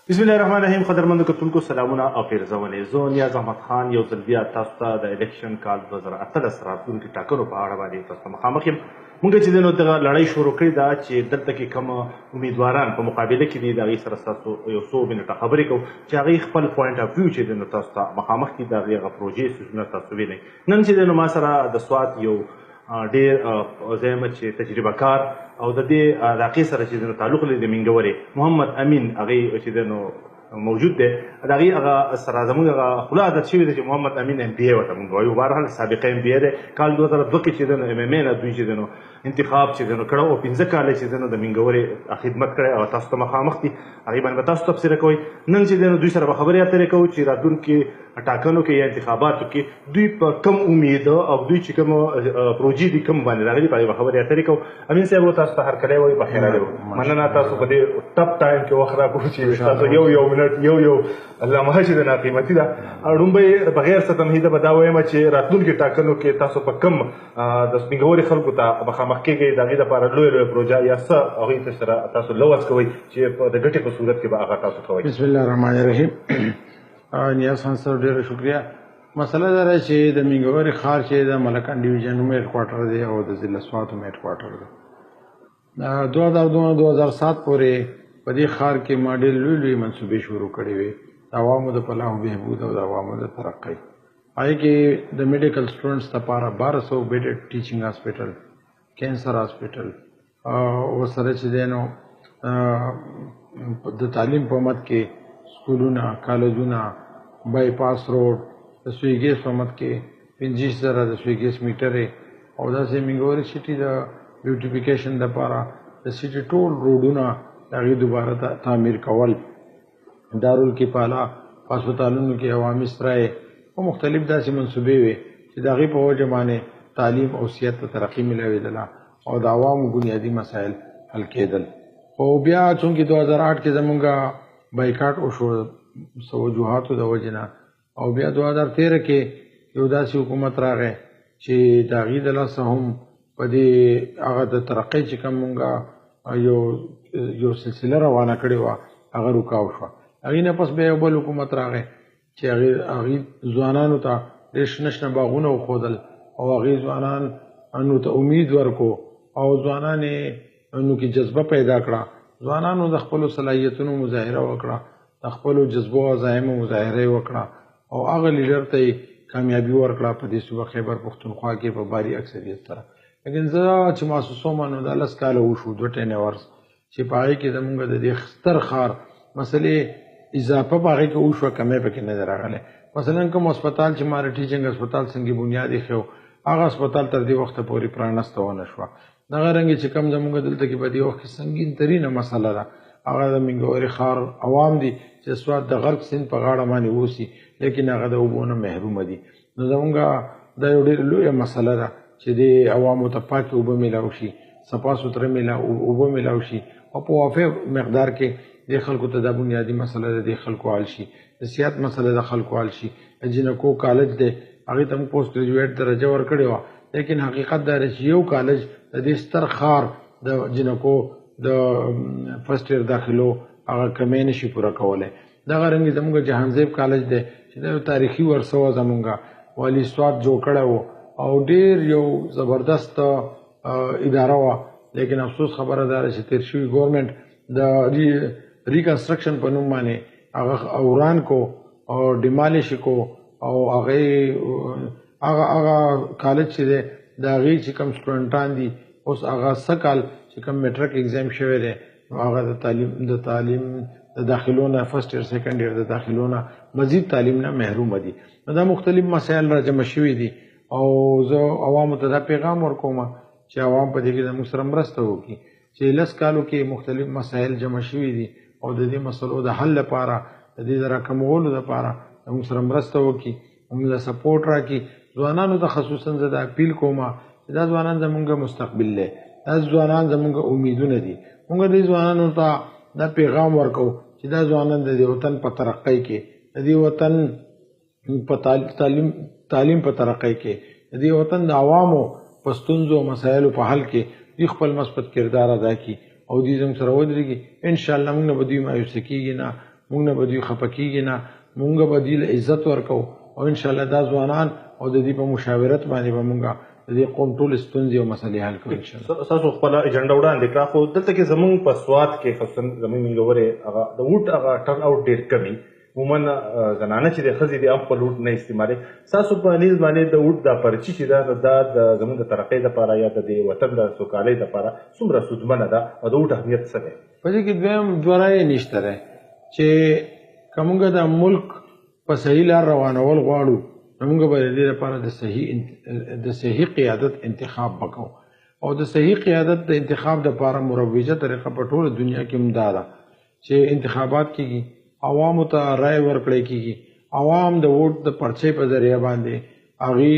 بسم الله الرحمن الرحیم. قدرمنو کتونکو سلامونه او پیرزونې. زه نیاز احمد خان یو ځل بیا تاسو ته د الیکشن کال 2018 راتلونکي ټاکنو په اړه باندې تاسو ته مخامخ یم. موږ چې دنو دغه لړۍ شروع کړې ده چې دلته کې کوم امیدواران په مقابله کې دي د هغې سره ستاسو یو څو منټه خبرې کوو چې هغې خپل پوینټ اف ویو چې دنو تاسو ته مخامخ کړي د هغې هغه پروژې سوچونه تاسو وینئ. نن چې دنو ما سره د سوات یو ډېر زه چې تجربه کار او د دې علاقې سره چې دنو تعلق لري د مینګورې محمد امین هغې چې دنو موجود دی. د هغې هغه سره زموږ هغه خوله عادت شوې ده چې محمد امین ام بي اے ورته موږ وایو. بهرحال سابقه ام بي اے دی. کال 2002 کې چې دی نو ام ام اے نه دوی چې دی نو انتخاب چې دی نو کړی او 15 کاله چې دی نو د مینګورې خدمت کړی او تاسو ته مخامخ دي. هغې باندې به تاسو تبصره کوئ. نن چې دی نو دوی سره به خبرې اترې کوو چې راتلونکي ټاکنو کې یا انتخاباتو کې دوی په کم امید او دوی چې کوم پروژې دي کوم باندې راغلي په هغې به خبرې اترې کوو. امین صاحب تاسو ته هرکلی وایي، بخیر راغلی. مننه تاسو په دې ټپ ټایم کې وخت راکړو چې تاسو یو منټ یو علامه چې د ناقیمتي ده. لومبی بغیر څه تمهیده به دا وایم چې راتلونکي ټاکنو کې تاسو په کم د سپینګوري خلکو ته مخامخ کېږئ، د هغې دپاره لویه پروژه یا څه هغوی ته سره تاسو لوظ کوئ چې د ګټې په صورت کې به هغه تاسو کوئ. بسم الله الرحمن الرحیم. نیاز خان صاحب ډېره شکریه. مسله دا ده چې د مینګوري ښار چې د ملکان ډیویژن هم هیډ کوارټر دی او د ضلع سوات هم هیډ کوارټر دی. 2002-2007 پورې په دې ښار کې ما ډېر لوی لوی منصوبې شروع کړې وې د عوامو د فلاح و بهبود او د عوامو د ترقۍ. هغې کې د میډیکل سټوډنټس لپاره 1200 بیډډ ټیچنګ هاسپټل، کینسر هاسپټل، ورسره چې دی نو د تعلیم په مد کې سکولونه، کالجونه، بای پاس روډ، د سوی ګیس په مد کې 25,000 د سوی ګیس میټرې او داسې مینګوري سټي د بیوټیفیکیشن لپاره د سټي ټول روډونه د هغې دوباره تعمیر کول، دارالکفاله په هسپتالونو کې عوامي سرای او مختلف داسې منصوبې وې چې د هغې په وجه باندې تعلیم او صحت ته ترقي میلاوېدله او د عوامو بنیادي مسایل حل کېدل. خو بیا چونکې 2008 کې زمونږ بایکاټ وشو څه وجوهاتو د وجې نه او بیا 2013 کې یو داسې حکومت راغی چې د هغې د لاسه هم په دې هغه د ترقۍ چې کوم مونږ یو سلسله روانه کړې وه هغه رکاو شوه. هغې نه پس بیا یو بل حکومت راغی چې هغې ځوانانو ته ډېر شنه شنه باغونه وښودل او هغې ځوانانو ته امید ورکو او ځوانان یې نو کې جذبه پیدا کړه. ځوانانو د خپلو صلاحیتونو مظاهره وکړه، د خپلو جذبو او عزایمو مظاهره یې وکړه او هغه لیډر ته یې کامیابي ورکړه په دې صوبه خیبر پښتونخوا کې په باري اکثریت سره. لیکن زه چې محسوس وم نو دا 10 کاله وشو 2 ټینورس چې په هغې کې زمونږ د دې ستر ښار مسلې اضافه په هغې کې وشوه، کمی پکې نه دی راغلی. مثلا کوم هسپتال چې ما د ټیچنګ هسپتال څنګه بنیاد ایښی هغه هسپتال تر دې وخته پورې پرانسته ونه شوه. دغه رنګې چې کوم زمونږ دلته کې په دې وخت کې سنګین ترینه مسله ده هغه د مینګورې ښار عوام دي چې سوات د غرب سیند په غاړه باندې اوسي لیکن هغه د اوبو نه محرومه دي. نو زمونږ دا یو ډېره لویه مسله ده چې دې عوامو ته پاکې اوبه میلاو شي، صفا سوتره اوبه میلاو شي او په وافر مقدار کې دې خلکو ته دا بنیادي مسله ده دې خلکو حل شي. د صحت مسله د خلکو حل شي. جنکو کالج دی هغې ته موږ پوسټ ګریجویټ درجه ورکړې وه لیکن حقیقت دا دی چې یو کالج د دې ستر ښار د جنکو د فرسټ ایر داخلو هغه کمی نشي پوره کولی. دغه رنګې زمونږ جهانزیب کالج دی چې دا یو تاریخي ورثه وه زمونږ والي سوات جوړ کړی و او ډېر یو زبردست اداره وه لیکن افسوس خبره دا ده چې تېر شوي ګورمنټ د ریکنسټرکشن په نوم باندې هغه وران کو او ډیمالیش کو او هغه کالج چې دی د هغې چې کوم سټوډنټان دي اوس هغه څه کال چې کوم میټرک اگزام شوی دی نو هغه د تعلیم د داخلو نه فرسټ ایر سیکنډ ایر د داخلو نه مزید تعلیم نه محرومه دي. نو دا مختلف مسایل را جمع شوي دي او زه عوامو ته دا پیغام ورکوم چې عوام په دې کې زموږ سره مرسته وکړي چې 10 کالو کې مختلف مسایل جمع شوي دي او د دې مسلو د حل لپاره د دې د راکمولو لپاره زموږ سره مرسته وکړي، موږ ته سپورټ راکړي. ځوانانو ته خصوصا زه دا اپیل کوم چې دا ځوانان زمونږ مستقبل دی، دا ځوانان زمونږ امیدونه دي. موږ دې ځوانانو ته دا پیغام ورکو چې دا ځوانان د دې وطن په ترقۍ کې، د دې وطن په تعلیم په ترقۍ کې، د دې وطن د عوامو په ستونزو او مسایلو په حل کې دوی خپل مثبت کردار ادا کړي او دوی زموږ سره ودرېږي. انشاءالله موږ نه به دوی مایوسه کېږي نه مونږ نه به دوی خفه کېږي نه، مونږ به دوی له عزت ورکو او انشاءالله دا ځوانان او د دې په مشاورت باندې به مونږ د دې قوم ټول ستونزې او مسلې حل کړو انشاءالله. تاسو خپله ایجنډا وړاندې کړه، خو دلته کې زموږ په سوات کې خصوصا زموږ منګورې هغه د ووټ هغه ټرن آوټ ډېر کم وي. عموما زنانه چې د ښځې دي هم خپل ووټ نه استعمالوي. ستاسو په نیز باندې د ووټ دا پرچي چې ده دا د زموږ د ترقۍ دپاره یا د دې وطن د سوکالۍ دپاره څومره سودمنه ده او د ووټ اهمیت څه دی؟ په دې کې دویم دوه رایې نشته دی چې که موږ د ملک په صحیح لار روانول غواړو نو موږ به د دې لپاره د صحیح قیادت انتخاب وکړو او د صحیح قیادت د انتخاب دپاره مروجه طریقه په ټوله دنیا کې هم دا ده چې انتخابات کېږي، عوامو ته رای ورکړی کېږي، عوام د ووټ د پرچې په ذریعه باندې هغوی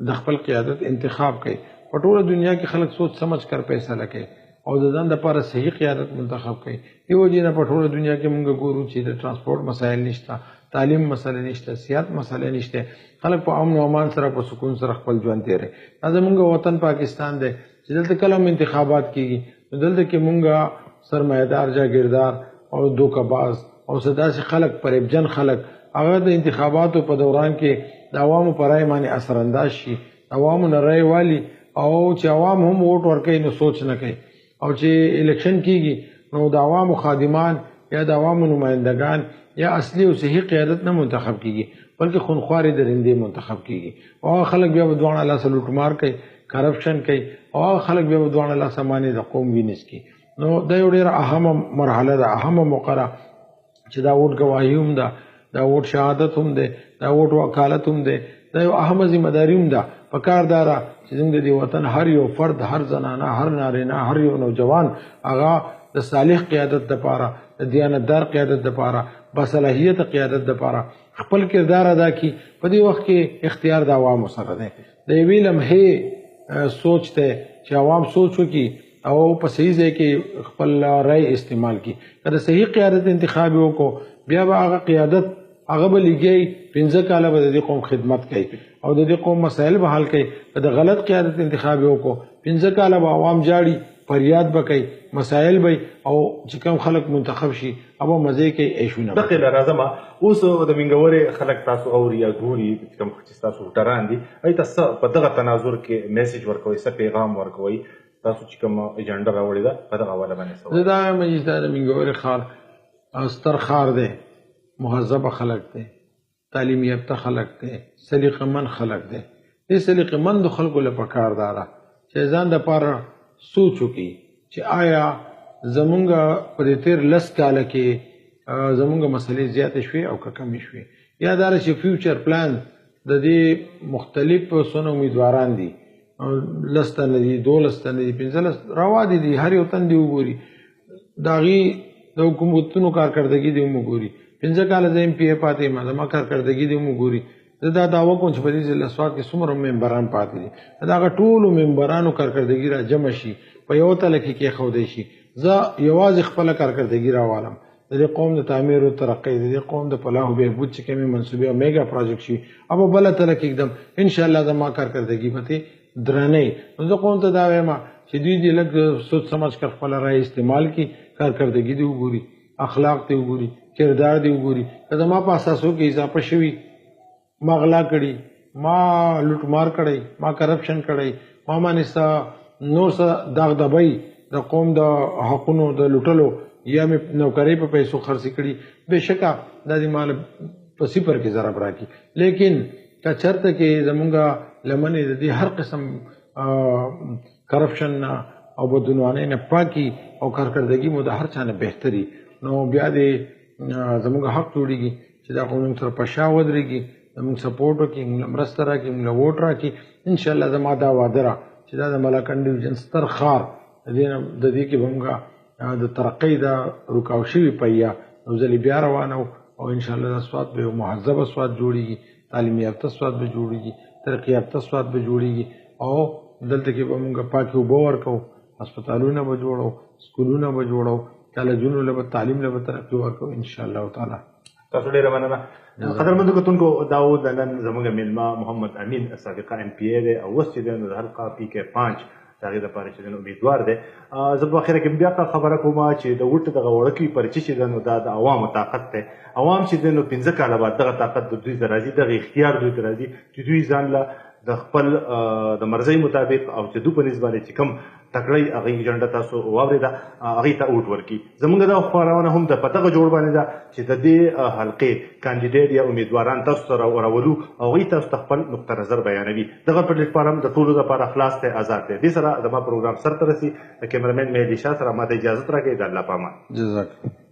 د خپل قیادت انتخاب کوي. په ټوله دنیا کې خلک سوچ سمجھ کر فیصله کوي او د ځان دپاره صحیح قیادت منتخب کوي. دې وجې نه په ټوله دنیا کې موږ ګورو چې د ټرانسپورټ مسایل نشته، تعلیم مسله نشته، صحت مسله نشته، خلک په امن او امان سره په سکون سره خپل ژوند تېروي. دا زموږ وطن پاکستان دی چې دلته کله هم انتخابات کېږي نو دلته کې موږ سرمایهدار جاګیردار او دوکهباز او داسې خلک فریبجن خلک هغه د انتخاباتو په دوران کې د عوامو په رای باندې اثرانداز شي، عوامو نه رای والي او چې عوام هم ووټ ورکوي نو سوچ نه کوي او چې الیکشن کېږي نو د عوامو خادمان یا د عوامو نمایندگان یا اصلي او صحیح قیادت نه منتخب کېږي بلکې خونخوارې درندې منتخب کېږي او هغه خلک بیا به دواړه لاسه لوټمار کوي، کرپشن کوي او هغه خلک بیا به دواړه لاسه مانې د قوم وینې څکي. نو دا یو ډېره اهمه مرحله ده، اهمه موقعه چې دا ووټ ګواهي هم ده، دا ووټ شهادت هم دی، دا ووټ وکالت هم دی، دا یو اهمه ذمہداري هم ده. پکار دا ده چې زموږ د دې وطن هر یو فرد، هر زنانه، هر نارینه، هر یو نوجوان هغه د صالح قیادت دپاره، د دیانتدار قیادت دپاره، باصلاحیت قیادت دپاره خپل کردار ادا کړي. په دې وخت کې اختیار د عوامو سره دی. د یوې لمحې سوچ دی چې عوام سوچ وکړي او په صحیح ځای کې خپل رای استعمال کړي. که د صحیح قیادت انتخاب یې وکړو بیا به هغه قیادت هغه به لګي 15 کاله به د دې قوم خدمت کوي او د دې قوم مسایل به حل کوي. که د غلط قیادت انتخاب یې وکړو 15 کاله به عوام جاړي، فریاد به کوي، مسایل به او چې کوم خلک منتخب شي هغه مزې کوي، عیشونه به دقیقه راځم. اوس د منګورې خلک تاسو اوري یا ګوري کوم چې تاسو ووټران دي ای تاسو په دغه تناظر کې میسج ورکوي، څه پیغام ورکوي؟ تاسو چې کوم ایجنډا راوړې ده په دغه حواله باندې څه زه دا وایم چې دا د منګورې ښار ستر ښار دی، مهذبه خلک دی، تعلیم یافته خلک دی، سلیقه من خلک دی. دې سلیقه مندو خلکو له پکار دا ده چې ځان دپاره سوچ وکړي چې آیا زمونږ په دې تېر 10 کاله کې زمونږ مسلې زیاتې شوې او که کمې شوې، یا دا چې فیوچر پلان د دې مختلف څونه امیدواران دي، 10 تنه دي، 12 تنه دي، 15 روا دي، هر یو تن دې وګوري، د هغې د حکومتونو کارکردګي دې هم وګوري. 15 کاله زه MPA پاتې یم، زما کارکردګي دې هم وګوري. زه دا دعوه کوم چې په دې ضلع سوات کې څومره ممبران پاتې دي د هغه ټولو ممبرانو کارکردګي را جمع شي، په یو تله کې کېښودی شي. زه یوازې خپله کارکردګي راوالم د دې قوم د تعمیر او ترقۍ، د دې قوم د فلاح و بهبود چې کومې منصوبې او میګا پروجیکټ شي او په بله تله کې ږدم انشاءالله زما کارکردګي به ترې درنۍ. نو زه قوم ته دا وایم چې دوی دې لږ سوچ سمجھ کر خپله رای استعمال کړي، کارکردګي دې وګوري، اخلاق دې وګوري، کردار دې وګوري. که زما په اساسو کې اضافه شوي، ما غلا کړي، ما لوټمار کړی، ما کرپشن کړی، ما باندې نور څه داغ دبی د قوم د حقونو د لوټلو یا مې نوکرۍ په پیسو خرڅې کړي، بېشکه دا دې مال په صفر کې ضرب راکړي. لیکن که چېرته کې زمونږ لمنې د دې هر قسم کرپشن نه او بدعنوانۍ نه پاکي او کارکردګي مو د هر چا نه بهتري، نو بیا دې زمونږ حق جوړېږي چې دا قوم موږ سره په شا ودرېږي، زموږ سپورټ وکړي، موږ له مرسته راکړي، موږ له ووټ راکړي. انشاءالله زما دا وعده ده چې دا د ملاکنډ ډویژن ستر ښار د دې کې به موږ د ترقۍ دا رکاو شوي پهیه یو ځلې بیا روانو او انشاءالله دا سوات به یو مهذبه سوات جوړېږي، تعلیم یافته سوات به جوړېږي، ترقي یافته سوات به جوړېږي او دلته کې به موږ پاکې اوبه ورکوو، هسپتالونه به جوړو، سکولونه به جوړو، کالجونو له به تعلیم له به ترقي ورکوو انشاءالله تعالی. تاسو ډېره مننه. قدرمنو کتونکو دا و د نن زموږ میلمه محمد امین سابقه MPA دی او اوس چې دی نو د حلقه PK5 د هغې دپاره چې دی امیدوار دی. زه په اخره کې بیا خبره کوم چې د وټ دغه وړکي پرچې چې دی نو دا د عوامو طاقت دی. عوام چې دی نو 15 کاله بعد دغه طاقت د دوی ته راځي، دغه اختیار دوی ته راځي چې دوی ځان له د خپل د مرضۍ مطابق او چې دوی په نسبت باندې چې کوم تکړی هغه ایجنډا تاسو واورېده هغې ته اوټ ورکړي. زموږ دا خپرونه هم د په دغه جوړ باندې ده چې د دې حلقې کاندیډیټ یا امیدواران تاسو ته راولو او هغوی تاسو ته خپل نقطه نظر بیانوي. دغه پلیټفارم د ټولو لپاره خلاص دی، آزاد دی. دې سره زما پروګرام سرته رسي. د کیمرمین مهدي شاه سره ما ته اجازت راکړئ. د الله په امان. جزاک